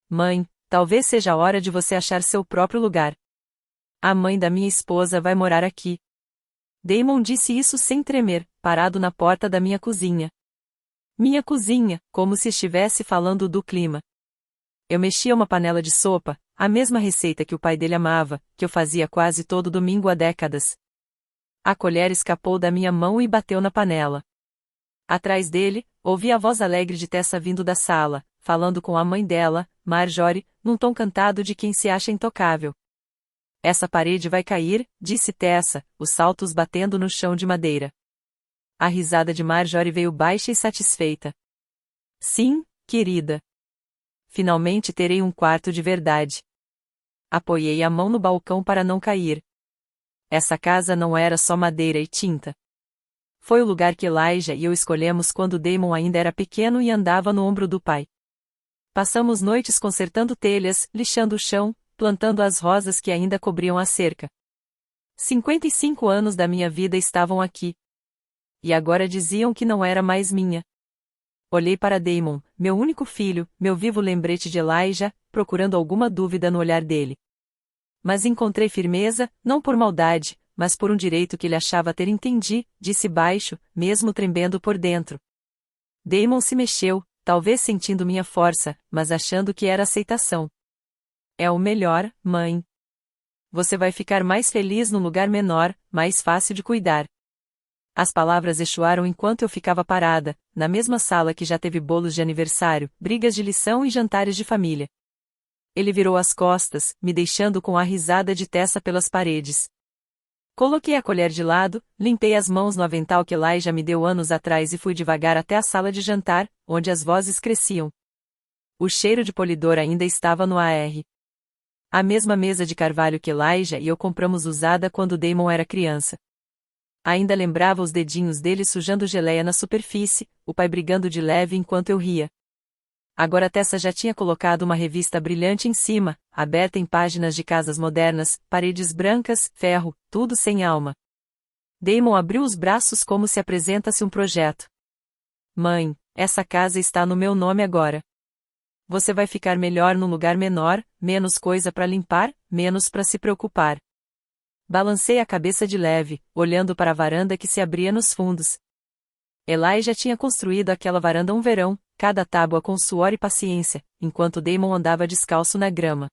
Mãe, talvez seja a hora de você achar seu próprio lugar. A mãe da minha esposa vai morar aqui. Damon disse isso sem tremer, parado na porta da minha cozinha. Minha cozinha, como se estivesse falando do clima. Eu mexia uma panela de sopa, a mesma receita que o pai dele amava, que eu fazia quase todo domingo há décadas. A colher escapou da minha mão e bateu na panela. Atrás dele, ouvi a voz alegre de Tessa vindo da sala, falando com a mãe dela, Marjorie, num tom cantado de quem se acha intocável. Essa parede vai cair, disse Tessa, os saltos batendo no chão de madeira. A risada de Marjorie veio baixa e satisfeita. Sim, querida. Finalmente terei um quarto de verdade. Apoiei a mão no balcão para não cair. Essa casa não era só madeira e tinta. Foi o lugar que Elijah e eu escolhemos quando Damon ainda era pequeno e andava no ombro do pai. Passamos noites consertando telhas, lixando o chão, plantando as rosas que ainda cobriam a cerca. 55 anos da minha vida estavam aqui. E agora diziam que não era mais minha. Olhei para Damon, meu único filho, meu vivo lembrete de Elijah, procurando alguma dúvida no olhar dele. Mas encontrei firmeza, não por maldade, mas por um direito que ele achava ter disse baixo, mesmo tremendo por dentro. Damon se mexeu, talvez sentindo minha força, mas achando que era aceitação. É o melhor, mãe. Você vai ficar mais feliz num lugar menor, mais fácil de cuidar. As palavras echoaram enquanto eu ficava parada, na mesma sala que já teve bolos de aniversário, brigas de lição e jantares de família. Ele virou as costas, me deixando com a risada de Tessa pelas paredes. Coloquei a colher de lado, limpei as mãos no avental que Elijah me deu anos atrás e fui devagar até a sala de jantar, onde as vozes cresciam. O cheiro de polidor ainda estava no ar. A mesma mesa de carvalho que Elijah e eu compramos usada quando Damon era criança. Ainda lembrava os dedinhos dele sujando geleia na superfície, o pai brigando de leve enquanto eu ria. Agora Tessa já tinha colocado uma revista brilhante em cima, aberta em páginas de casas modernas, paredes brancas, ferro, tudo sem alma. Damon abriu os braços como se apresentasse um projeto. Mãe, essa casa está no meu nome agora. Você vai ficar melhor num lugar menor, menos coisa para limpar, menos para se preocupar. Balancei a cabeça de leve, olhando para a varanda que se abria nos fundos. Elijah tinha construído aquela varanda um verão, cada tábua com suor e paciência, enquanto Damon andava descalço na grama.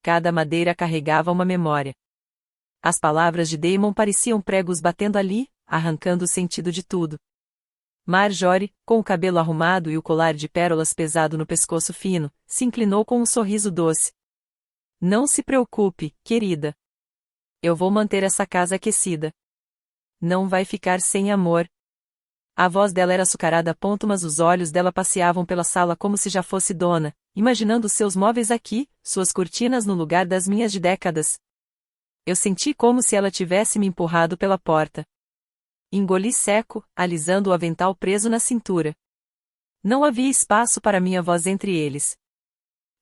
Cada madeira carregava uma memória. As palavras de Damon pareciam pregos batendo ali, arrancando o sentido de tudo. Marjorie, com o cabelo arrumado e o colar de pérolas pesado no pescoço fino, se inclinou com um sorriso doce. Não se preocupe, querida. Eu vou manter essa casa aquecida. Não vai ficar sem amor. A voz dela era açucarada a ponto, mas os olhos dela passeavam pela sala como se já fosse dona, imaginando seus móveis aqui, suas cortinas no lugar das minhas de décadas. Eu senti como se ela tivesse me empurrado pela porta. Engoli seco, alisando o avental preso na cintura. Não havia espaço para minha voz entre eles.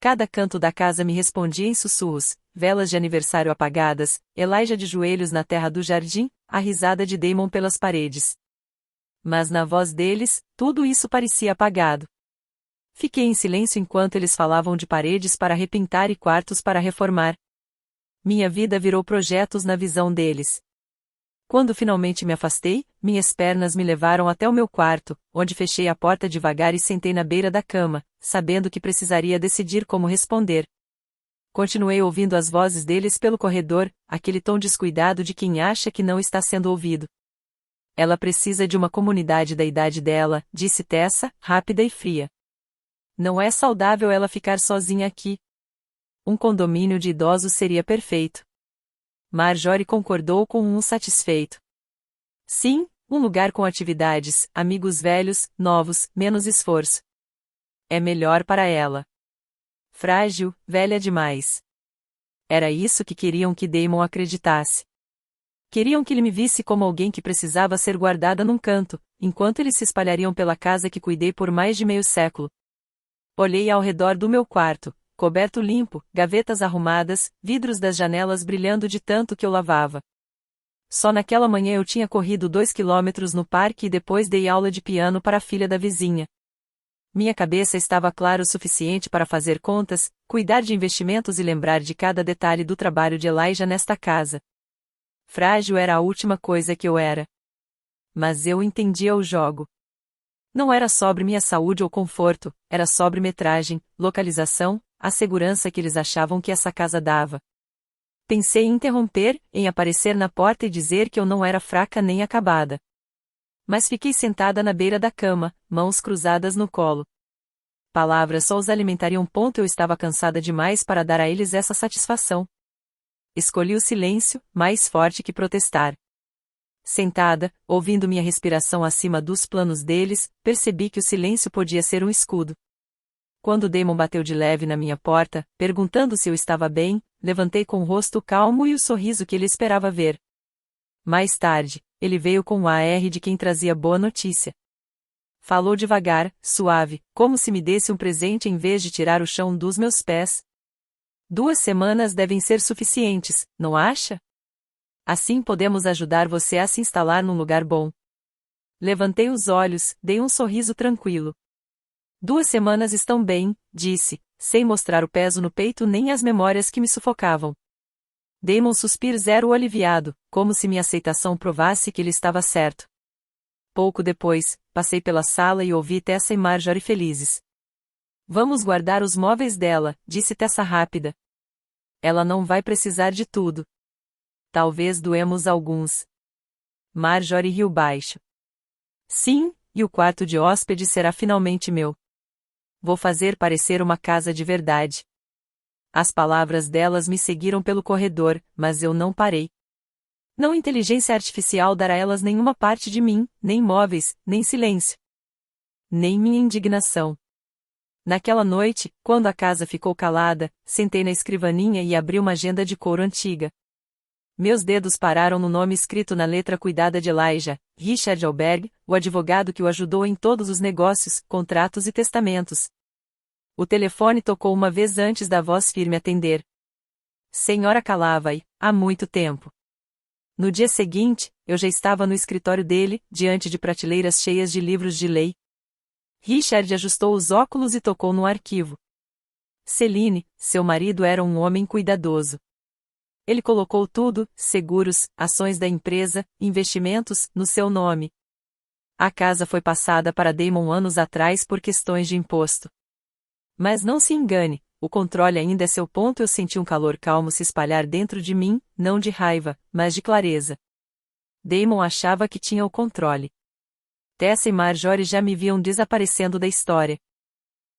Cada canto da casa me respondia em sussurros, velas de aniversário apagadas, Elijah de joelhos na terra do jardim, a risada de Damon pelas paredes. Mas na voz deles, tudo isso parecia apagado. Fiquei em silêncio enquanto eles falavam de paredes para repintar e quartos para reformar. Minha vida virou projetos na visão deles. Quando finalmente me afastei, minhas pernas me levaram até o meu quarto, onde fechei a porta devagar e sentei na beira da cama, sabendo que precisaria decidir como responder. Continuei ouvindo as vozes deles pelo corredor, aquele tom descuidado de quem acha que não está sendo ouvido. Ela precisa de uma comunidade da idade dela, disse Tessa, rápida e fria. Não é saudável ela ficar sozinha aqui. Um condomínio de idosos seria perfeito. Marjorie concordou com um satisfeito. Sim, um lugar com atividades, amigos velhos, novos, menos esforço. É melhor para ela. Frágil, velha demais. Era isso que queriam que Damon acreditasse. Queriam que ele me visse como alguém que precisava ser guardada num canto, enquanto eles se espalhariam pela casa que cuidei por mais de meio século. Olhei ao redor do meu quarto, coberto limpo, gavetas arrumadas, vidros das janelas brilhando de tanto que eu lavava. Só naquela manhã eu tinha corrido 2 quilômetros no parque e depois dei aula de piano para a filha da vizinha. Minha cabeça estava clara o suficiente para fazer contas, cuidar de investimentos e lembrar de cada detalhe do trabalho de Elijah nesta casa. Frágil era a última coisa que eu era. Mas eu entendia o jogo. Não era sobre minha saúde ou conforto, era sobre metragem, localização, a segurança que eles achavam que essa casa dava. Pensei em interromper, em aparecer na porta e dizer que eu não era fraca nem acabada. Mas fiquei sentada na beira da cama, mãos cruzadas no colo. Palavras só os alimentariam. Eu estava cansada demais para dar a eles essa satisfação. Escolhi o silêncio, mais forte que protestar. Sentada, ouvindo minha respiração acima dos planos deles, percebi que o silêncio podia ser um escudo. Quando Damon bateu de leve na minha porta, perguntando se eu estava bem, levantei com o rosto calmo e o sorriso que ele esperava ver. Mais tarde, ele veio com o ar de quem trazia boa notícia. Falou devagar, suave, como se me desse um presente em vez de tirar o chão dos meus pés. 2 semanas devem ser suficientes, não acha? Assim podemos ajudar você a se instalar num lugar bom. Levantei os olhos, dei um sorriso tranquilo. 2 semanas estão bem, disse, sem mostrar o peso no peito nem as memórias que me sufocavam. Damon suspirou aliviado, como se minha aceitação provasse que ele estava certo. Pouco depois, passei pela sala e ouvi Tessa e Marjorie felizes. Vamos guardar os móveis dela, disse Tessa rápida. Ela não vai precisar de tudo. Talvez doemos alguns. Marjorie riu baixo. Sim, e o quarto de hóspede será finalmente meu. Vou fazer parecer uma casa de verdade. As palavras delas me seguiram pelo corredor, mas eu não parei. Não inteligência artificial dará a elas nenhuma parte de mim, nem móveis, nem silêncio. Nem minha indignação. Naquela noite, quando a casa ficou calada, sentei na escrivaninha e abri uma agenda de couro antiga. Meus dedos pararam no nome escrito na letra cuidada de Elijah, Richard Alberg, o advogado que o ajudou em todos os negócios, contratos e testamentos. O telefone tocou uma vez antes da voz firme atender. Senhora Calavai, há muito tempo. No dia seguinte, eu já estava no escritório dele, diante de prateleiras cheias de livros de lei. Richard ajustou os óculos e tocou no arquivo. Celine, seu marido era um homem cuidadoso. Ele colocou tudo, seguros, ações da empresa, investimentos, no seu nome. A casa foi passada para Damon anos atrás por questões de imposto. Mas não se engane, o controle ainda é seu. Eu senti um calor calmo se espalhar dentro de mim, não de raiva, mas de clareza. Damon achava que tinha o controle. Tessa e Marjorie já me viam desaparecendo da história.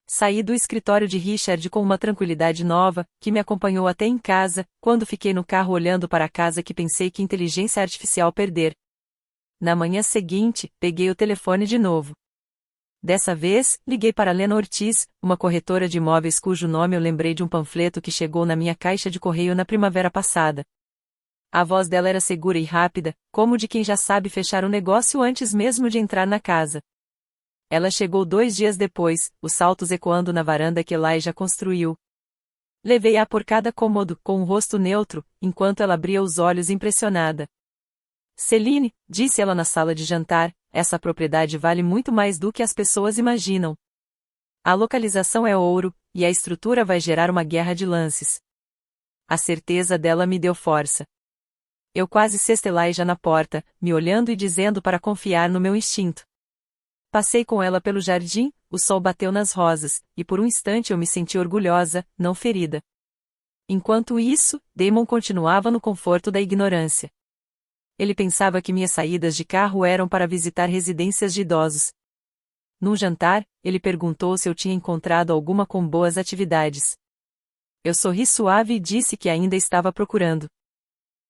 Saí do escritório de Richard com uma tranquilidade nova, que me acompanhou até em casa, quando fiquei no carro olhando para a casa que pensei que inteligência artificial perder. Na manhã seguinte, peguei o telefone de novo. Dessa vez, liguei para Lena Ortiz, uma corretora de imóveis cujo nome eu lembrei de um panfleto que chegou na minha caixa de correio na primavera passada. A voz dela era segura e rápida, como de quem já sabe fechar o negócio antes mesmo de entrar na casa. Ela chegou 2 dias depois, os saltos ecoando na varanda que Elijah construiu. Levei-a por cada cômodo, com o rosto neutro, enquanto ela abria os olhos impressionada. Celine, disse ela na sala de jantar, essa propriedade vale muito mais do que as pessoas imaginam. A localização é ouro, e a estrutura vai gerar uma guerra de lances. A certeza dela me deu força. Eu quase cestei Elijah na porta, me olhando e dizendo para confiar no meu instinto. Passei com ela pelo jardim, o sol bateu nas rosas, e por um instante eu me senti orgulhosa, não ferida. Enquanto isso, Damon continuava no conforto da ignorância. Ele pensava que minhas saídas de carro eram para visitar residências de idosos. Num jantar, ele perguntou se eu tinha encontrado alguma com boas atividades. Eu sorri suave e disse que ainda estava procurando.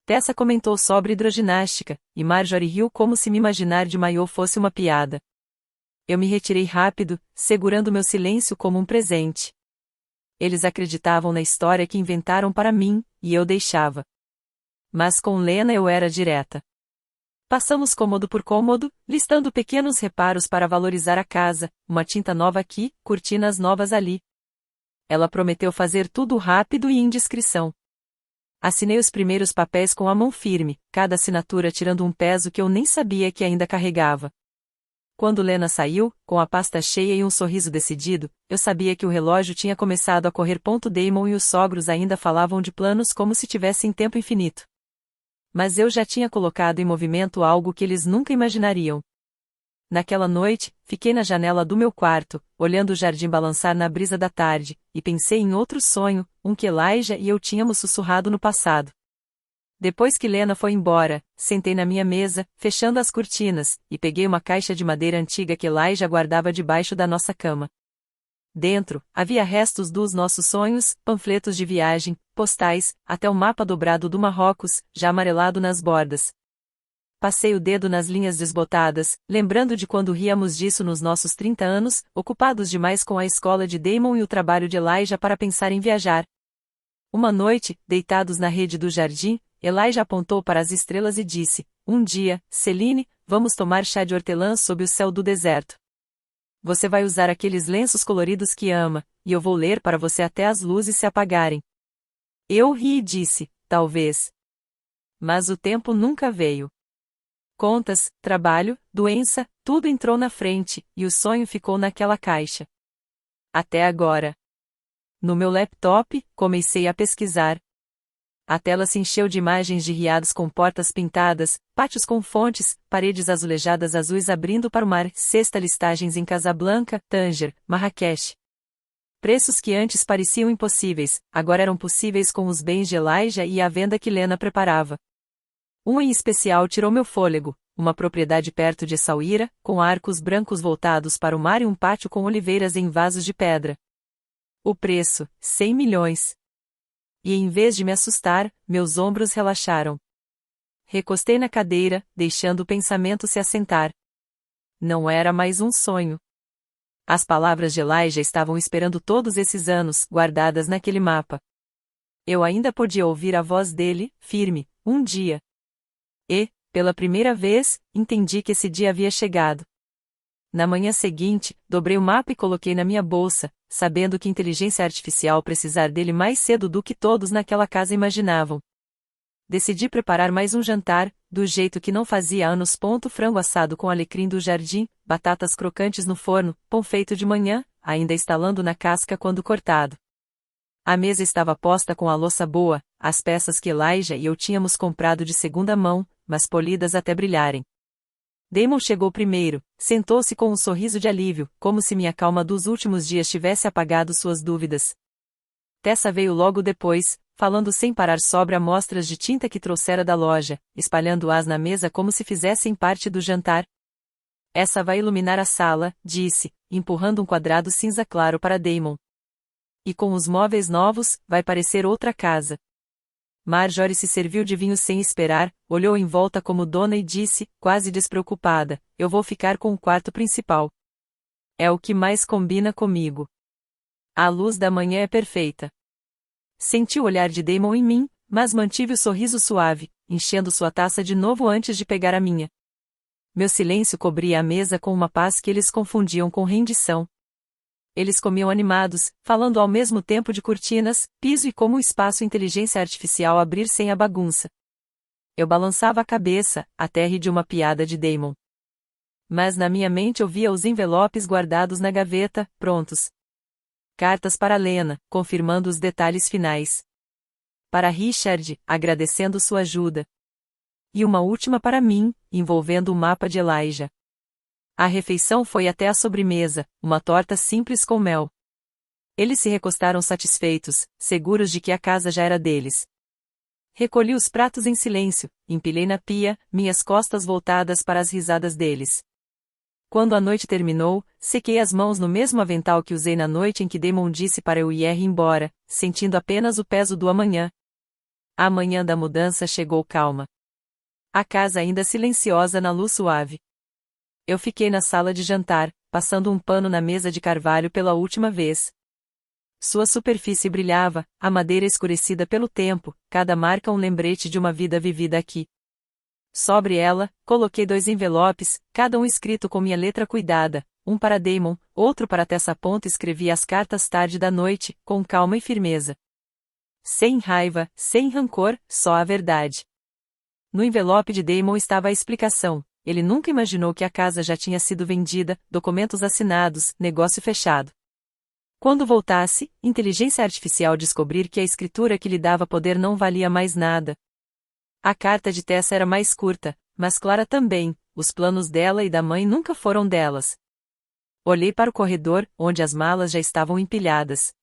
Tessa comentou sobre hidroginástica, e Marjorie riu como se me imaginar de maiô fosse uma piada. Eu me retirei rápido, segurando meu silêncio como um presente. Eles acreditavam na história que inventaram para mim, e eu deixava. Mas com Lena eu era direta. Passamos cômodo por cômodo, listando pequenos reparos para valorizar a casa, uma tinta nova aqui, cortinas novas ali. Ela prometeu fazer tudo rápido e em discrição. Assinei os primeiros papéis com a mão firme, cada assinatura tirando um peso que eu nem sabia que ainda carregava. Quando Lena saiu, com a pasta cheia e um sorriso decidido, eu sabia que o relógio tinha começado a correr. Damon e os sogros ainda falavam de planos como se tivessem tempo infinito. Mas eu já tinha colocado em movimento algo que eles nunca imaginariam. Naquela noite, fiquei na janela do meu quarto, olhando o jardim balançar na brisa da tarde, e pensei em outro sonho, um que Elijah e eu tínhamos sussurrado no passado. Depois que Lena foi embora, sentei na minha mesa, fechando as cortinas, e peguei uma caixa de madeira antiga que Elijah guardava debaixo da nossa cama. Dentro, havia restos dos nossos sonhos, panfletos de viagem, postais, até o mapa dobrado do Marrocos, já amarelado nas bordas. Passei o dedo nas linhas desbotadas, lembrando de quando ríamos disso nos nossos 30 anos, ocupados demais com a escola de Damon e o trabalho de Elijah para pensar em viajar. Uma noite, deitados na rede do jardim, Elijah apontou para as estrelas e disse: "Um dia, Celine, vamos tomar chá de hortelã sob o céu do deserto. Você vai usar aqueles lenços coloridos que ama, e eu vou ler para você até as luzes se apagarem." Eu ri e disse: "Talvez." Mas o tempo nunca veio. Contas, trabalho, doença, tudo entrou na frente, e o sonho ficou naquela caixa. Até agora. No meu laptop, comecei a pesquisar. A tela se encheu de imagens de riados com portas pintadas, pátios com fontes, paredes azulejadas azuis abrindo para o mar, sexta listagens em Casablanca, Tanger, Marrakech. Preços que antes pareciam impossíveis, agora eram possíveis com os bens de Elijah e a venda que Lena preparava. Um em especial tirou meu fôlego, uma propriedade perto de Essaouira, com arcos brancos voltados para o mar e um pátio com oliveiras em vasos de pedra. O preço, 100 milhões. E em vez de me assustar, meus ombros relaxaram. Recostei na cadeira, deixando o pensamento se assentar. Não era mais um sonho. As palavras de Elijah estavam esperando todos esses anos, guardadas naquele mapa. Eu ainda podia ouvir a voz dele, firme, um dia. E, pela primeira vez, entendi que esse dia havia chegado. Na manhã seguinte, dobrei o mapa e coloquei na minha bolsa, sabendo que inteligência artificial precisar dele mais cedo do que todos naquela casa imaginavam. Decidi preparar mais um jantar, do jeito que não fazia há anos. Frango assado com alecrim do jardim, batatas crocantes no forno, pão feito de manhã, ainda estalando na casca quando cortado. A mesa estava posta com a louça boa, as peças que Elijah e eu tínhamos comprado de segunda mão, mas polidas até brilharem. Damon chegou primeiro, sentou-se com um sorriso de alívio, como se minha calma dos últimos dias tivesse apagado suas dúvidas. Tessa veio logo depois, falando sem parar sobre amostras de tinta que trouxera da loja, espalhando-as na mesa como se fizessem parte do jantar. "Essa vai iluminar a sala", disse, empurrando um quadrado cinza claro para Damon. "E com os móveis novos, vai parecer outra casa." Marjorie se serviu de vinho sem esperar, olhou em volta como dona e disse, quase despreocupada: "Eu vou ficar com o quarto principal. É o que mais combina comigo. A luz da manhã é perfeita." Senti o olhar de Damon em mim, mas mantive o sorriso suave, enchendo sua taça de novo antes de pegar a minha. Meu silêncio cobria a mesa com uma paz que eles confundiam com rendição. Eles comiam animados, falando ao mesmo tempo de cortinas, piso e como o espaço inteligência artificial abrir sem a bagunça. Eu balançava a cabeça, até ri de uma piada de Damon. Mas na minha mente eu via os envelopes guardados na gaveta, prontos. Cartas para Lena, confirmando os detalhes finais. Para Richard, agradecendo sua ajuda. E uma última para mim, envolvendo o mapa de Elijah. A refeição foi até a sobremesa, uma torta simples com mel. Eles se recostaram satisfeitos, seguros de que a casa já era deles. Recolhi os pratos em silêncio, empilhei na pia, minhas costas voltadas para as risadas deles. Quando a noite terminou, sequei as mãos no mesmo avental que usei na noite em que Damon disse para eu ir embora, sentindo apenas o peso do amanhã. A manhã da mudança chegou calma. A casa ainda silenciosa na luz suave. Eu fiquei na sala de jantar, passando um pano na mesa de carvalho pela última vez. Sua superfície brilhava, a madeira escurecida pelo tempo, cada marca um lembrete de uma vida vivida aqui. Sobre ela, coloquei 2 envelopes, cada um escrito com minha letra cuidada, um para Damon, outro para Tessa. Escrevi as cartas tarde da noite, com calma e firmeza. Sem raiva, sem rancor, só a verdade. No envelope de Damon estava a explicação: ele nunca imaginou que a casa já tinha sido vendida, documentos assinados, negócio fechado. Quando voltasse, inteligência artificial descobrir que a escritura que lhe dava poder não valia mais nada. A carta de Tessa era mais curta, mas clara também, os planos dela e da mãe nunca foram delas. Olhei para o corredor, onde as malas já estavam empilhadas.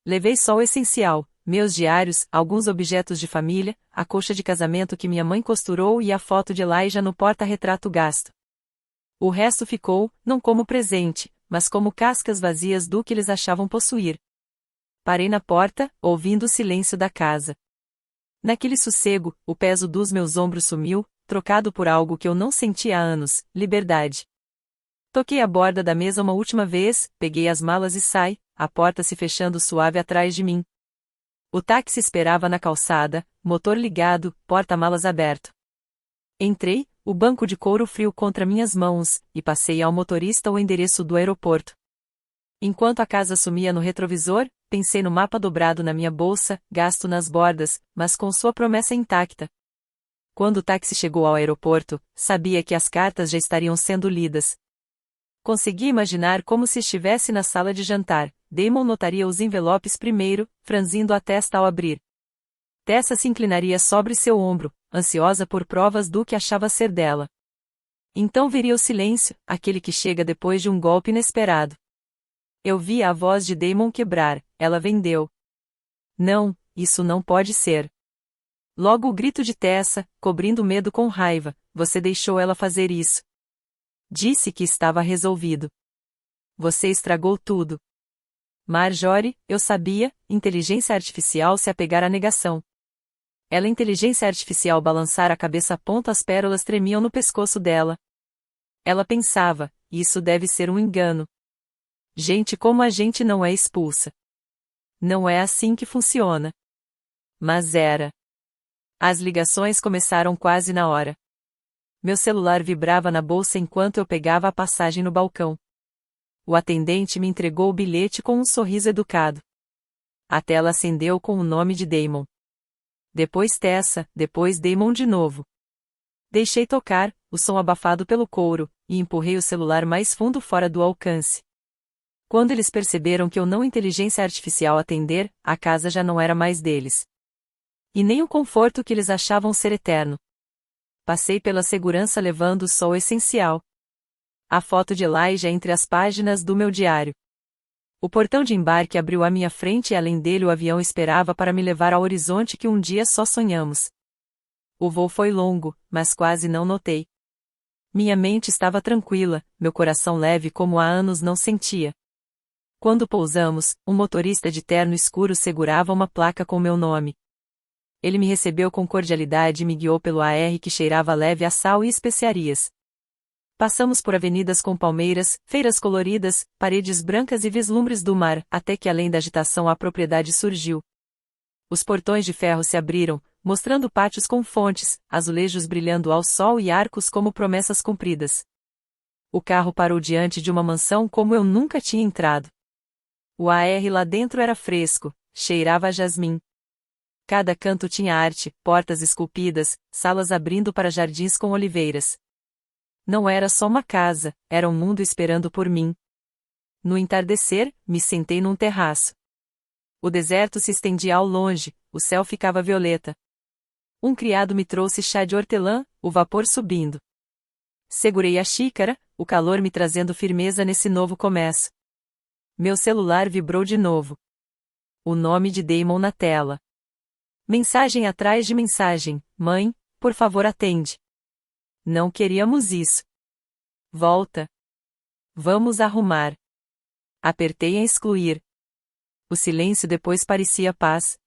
Levei só o essencial, meus diários, alguns objetos de família, a colcha de casamento que minha mãe costurou e a foto de Elijah no porta-retrato gasto. O resto ficou, não como presente, mas como cascas vazias do que eles achavam possuir. Parei na porta, ouvindo o silêncio da casa. Naquele sossego, o peso dos meus ombros sumiu, trocado por algo que eu não sentia há anos, liberdade. Toquei a borda da mesa uma última vez, peguei as malas e saí, a porta se fechando suave atrás de mim. O táxi esperava na calçada, motor ligado, porta-malas aberto. Entrei, o banco de couro frio contra minhas mãos, e passei ao motorista o endereço do aeroporto. Enquanto a casa sumia no retrovisor, pensei no mapa dobrado na minha bolsa, gasto nas bordas, mas com sua promessa intacta. Quando o táxi chegou ao aeroporto, sabia que as cartas já estariam sendo lidas. Consegui imaginar como se estivesse na sala de jantar. Damon notaria os envelopes primeiro, franzindo a testa ao abrir. Tessa se inclinaria sobre seu ombro, ansiosa por provas do que achava ser dela. Então viria o silêncio, aquele que chega depois de um golpe inesperado. Eu via a voz de Damon quebrar, ela vendeu. Não, isso não pode ser. Logo o grito de Tessa, cobrindo o medo com raiva, você deixou ela fazer isso. Disse que estava resolvido. Você estragou tudo. Marjorie, eu sabia, inteligência artificial se apegar à negação. Ela inteligência artificial balançar a cabeça a ponto as pérolas tremiam no pescoço dela. Ela pensava, isso deve ser um engano. Gente como a gente não é expulsa. Não é assim que funciona. Mas era. As ligações começaram quase na hora. Meu celular vibrava na bolsa enquanto eu pegava a passagem no balcão. O atendente me entregou o bilhete com um sorriso educado. A tela acendeu com o nome de Damon. Depois Tessa, depois Damon de novo. Deixei tocar, o som abafado pelo couro, e empurrei o celular mais fundo fora do alcance. Quando eles perceberam que eu não inteligência artificial atender, a casa já não era mais deles. E nem o conforto que eles achavam ser eterno. Passei pela segurança levando só o essencial. A foto de Elijah entre as páginas do meu diário. O portão de embarque abriu à minha frente e além dele o avião esperava para me levar ao horizonte que um dia só sonhamos. O voo foi longo, mas quase não notei. Minha mente estava tranquila, meu coração leve como há anos não sentia. Quando pousamos, um motorista de terno escuro segurava uma placa com meu nome. Ele me recebeu com cordialidade e me guiou pelo AR que cheirava leve a sal e especiarias. Passamos por avenidas com palmeiras, feiras coloridas, paredes brancas e vislumbres do mar, até que além da agitação a propriedade surgiu. Os portões de ferro se abriram, mostrando pátios com fontes, azulejos brilhando ao sol e arcos como promessas cumpridas. O carro parou diante de uma mansão como eu nunca tinha entrado. O AR lá dentro era fresco, cheirava a jasmim. Cada canto tinha arte, portas esculpidas, salas abrindo para jardins com oliveiras. Não era só uma casa, era um mundo esperando por mim. No entardecer, me sentei num terraço. O deserto se estendia ao longe, o céu ficava violeta. Um criado me trouxe chá de hortelã, o vapor subindo. Segurei a xícara, o calor me trazendo firmeza nesse novo começo. Meu celular vibrou de novo. O nome de Damon na tela. Mensagem atrás de mensagem, mãe, por favor atende. Não queríamos isso. Volta. Vamos arrumar. Apertei em excluir. O silêncio depois parecia paz.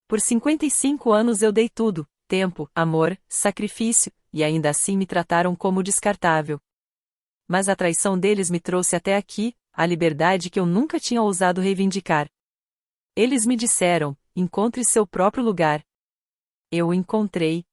Por 55 anos eu dei tudo, tempo, amor, sacrifício, e ainda assim me trataram como descartável. Mas a traição deles me trouxe até aqui, a liberdade que eu nunca tinha ousado reivindicar. Eles me disseram, encontre seu próprio lugar. Eu o encontrei.